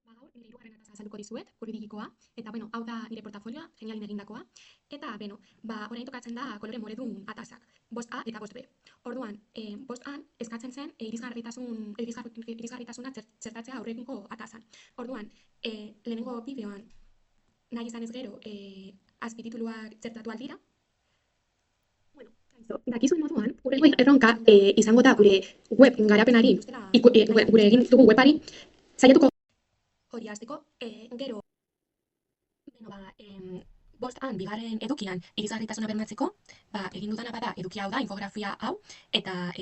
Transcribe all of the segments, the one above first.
Gaur nire hirugarren atasa azalduko dizuet, juridikoa, eta hau da nire portafolioa, genialin egindakoa, eta orain tokatzen da kolore moredun atasak, bost A eta bost B. Orduan, bost A eskatzen zen irisgarritasuna txertatzea aurrekunko atasan. Orduan, lehenengo bideoan nahi izan ez gero, azpitituluak txertatu aldira. Dakizuen moduan, gure erronka izango da gure web garapenari, gure egin dugun webari, saiatuko hori hasteko, gero, bost han bigarren edukian irisgarritasuna bermatzeko, egin dudana bada edukia hau da, infografia hau, eta,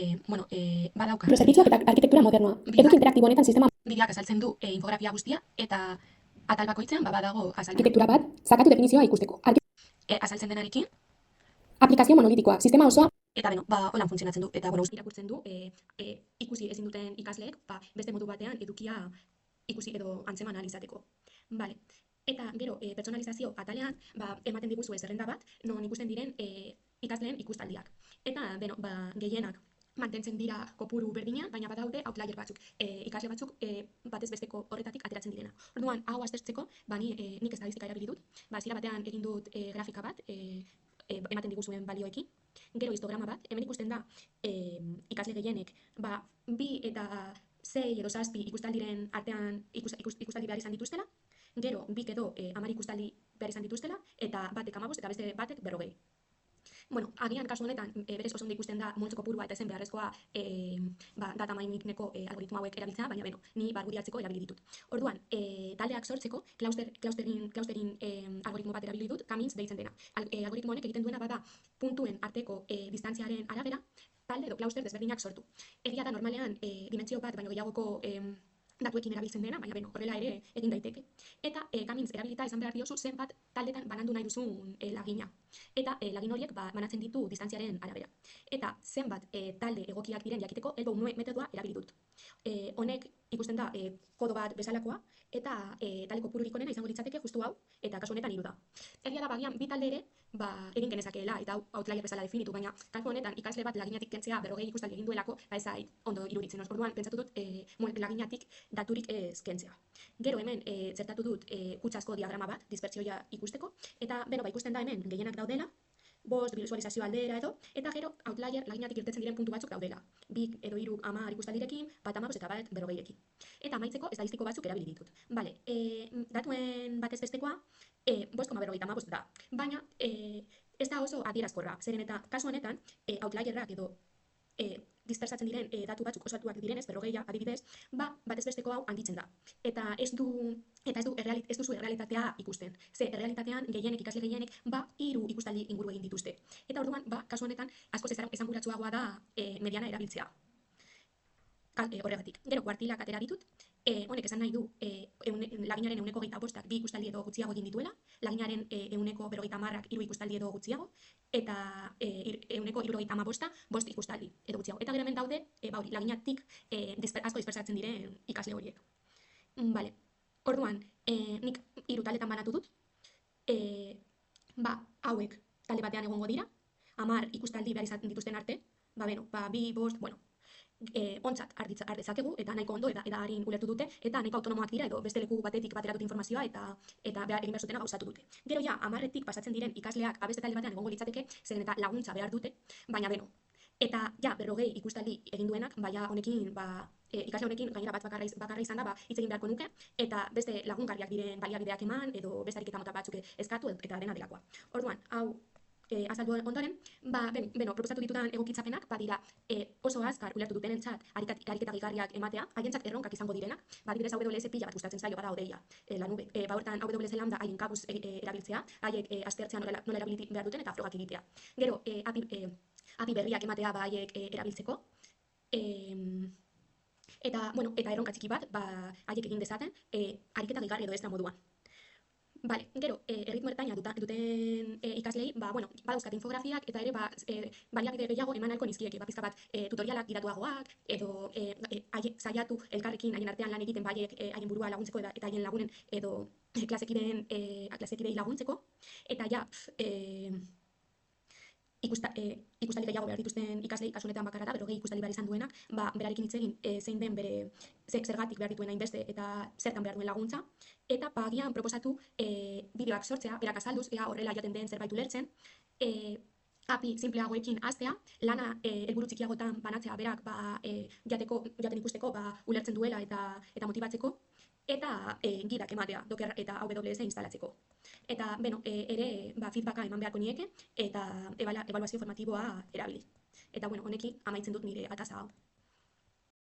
badauka. Zerbitzuak eta arkitektura modernoa. Eduki interaktibo honetan sistema Bideoak azaltzen du infografia guztia, eta atal bakoitzean badago arkitektura bat, sakatu definizioa ikusteko. azaltzen denarekin, Aplikazio monolitikoa, sistema osoa eta holan funtzionatzen du, eta irakurtzen du, ikusi ezin duten ikasleek, beste modu batean edukia ikusi edo antzeman ahal izateko. Vale. Eta gero, pertsonalizazio atalean, ematen diguzue zerrenda bat, non ikusten diren ikasleen ikustaldiak. Eta, gehienak mantentzen dira kopuru berdina, baina badaude outlier batzuk, ikasle batzuk batez besteko horretatik ateratzen direna. Orduan, hau aztertzeko, nik estadistika erabili dut, zira batean egin dut grafika bat, ematen diguzuen balioekin, gero histograma bat, hemen ikusten da ikasle gehienek, 2 eta 6 edo 7 ikustaldiren artean ikustaldi behar izan dituztela, gero 2 edo 10 ikustaldi behar izan dituztela, eta batek 15 eta beste batek 40. Agian kasu honetan, berez oso ondo ikusten da multzo kopurua eta ezen beharrezkoa data miningeko algoritmo hauek erabiltzea, baina ni argudiatzeko erabili ditut. Orduan, taldeak sortzeko, clustering algoritmo bat erabili dut, Kamins deitzen dena. Algoritmo honek egiten duena bada puntuen arteko distantziaren arabera, talde edo cluster desberdinak sortu. Egia da normalean dimentsio bat baino gehiagoko datuekin erabiltzen dena, baina horrela ere egin daiteke. Eta Kamins erabilita izan behar diozu zenbat taldetan banandu nahi duzun lagina. Eta lagin horiek banatzen ditu distantziaren arabera. Eta zenbat talde egokiak diren jakiteko elbow metodoa erabili dut. Honek ikusten da kodo bat bezalakoa, eta talde kopururik onena izango litzateke justu hau, eta kasu honetan 3 da. Egia da bagian bi talde ere egin genezakeela, eta hau outlier bezala definitu, baina kasu honetan ikasle bat laginatik kentzea 40 ikustaldi egin duelako, ez zait ondo iruditzen. Orduan pentsatu dut laginatik daturik ez kentzea. Gero hemen txertatu dut kutsasko diagrama bat, dispertsioa ikusteko, eta ikusten da hemen gehienak daudela, 5 visualizazio aldera edo, eta gero outlier laginatik irtetzen diren puntu batzuk daudela. 2 edo 3 10 ikustaldirekin, bat 15 eta bat 40ekin. Eta amaitzeko estadistiko batzuk erabili ditut. Datuen batez bestekoa 5,55 da. Baina ez da oso adierazkorra, zeren eta kasu honetan outlierrak edo dispersatzen diren datu batzuk oso altuak direnez, 40 adibidez, batez besteko hau handitzen da. Eta ez duzu errealitatea ikusten. Ze errealitatean ikasle gehienek 3 ikustaldi inguru egin dituzte. Eta orduan, kasu honetan, askoz esanguratsuagoa da mediana erabiltzea. Horregatik. Gero, kuartilak atera ditut, honek esan nahi du laginaren 25ak 2 ikustaldi edo gutxiago egin dituela, laginaren 50ak 3 ikustaldi edo gutxiago, eta 75a 5 ikustaldi edo gutxiago. Eta gero hemen daude, laginatik asko dispersatzen diren ikasle horiek. Orduan, nik 3 taldetan banatu dut, hauek talde batean egongo dira, 10 ikustaldi behar izan dituzten arte, 2, 5, ontzat har dezakegu, eta nahiko ondo eta harin ulertu dute, eta nahiko autonomoak dira edo beste leku batetik batera dute informazioa eta egin behar zutena gauzatu dute. Gero 10etik pasatzen diren ikasleak beste talde batean egongo litzateke, zeren eta laguntza behar dute, baina eta 40 ikustaldi egin duenak, honekin, ikasle honekin gainera bat bakarra izan da, hitz egin beharko nuke, eta beste lagungarriak diren baliabideak eman, edo beste ariketa mota batzuk eskatu eta dena delakoa. Orduan, hau azaldu ondoren, proposatu ditudan egokitzapenak, dira oso azkar ulertu dutenentzat ariketa gehigarriak ematea, haientzat erronkak izango direnak, adibidez AWS pila bat gustatzen zaio bada odeia, la nube, hortan AWS lambda haien kabuz erabiltzea, haiek aztertzea nola erabili behar duten eta frogak egitea. Gero, API berriak ematea haiek erabiltzeko, eta erronka txiki bat, haiek egin dezaten, ariketa gehigarri edo extra moduan. Gero, erritmo ertaina duten ikaslei, badauzkat infografiak eta ere baliabide gehiago eman ahalko nizkieke, pizka bat tutorialak gidatuagoak, edo saiatu elkarrekin haien artean lan egiten haien burua laguntzeko eta haien lagunen edo klasekidei laguntzeko, eta ikustali gehiago behar dituzten ikaslei, kasu honetan bakarra da, 40 ikustali behar izan duenak, berarekin hitz egin zein den bere zergatik behar dituen hainbeste eta zertan behar duen laguntza, eta agian proposatu bideoak sortzea, berak azalduz, ea horrela jaten den zerbait ulertzen, api simpleagoekin hastea, lana helburu txikiagotan banatzea berak jaten ikusteko ulertzen duela eta motibatzeko, eta gidak ematea, Docker eta AWS instalatzeko. Eta, ere feedbacka eman beharko nieke eta ebaluazio formatiboa erabili. Eta, honekin amaitzen dut nire ataza hau.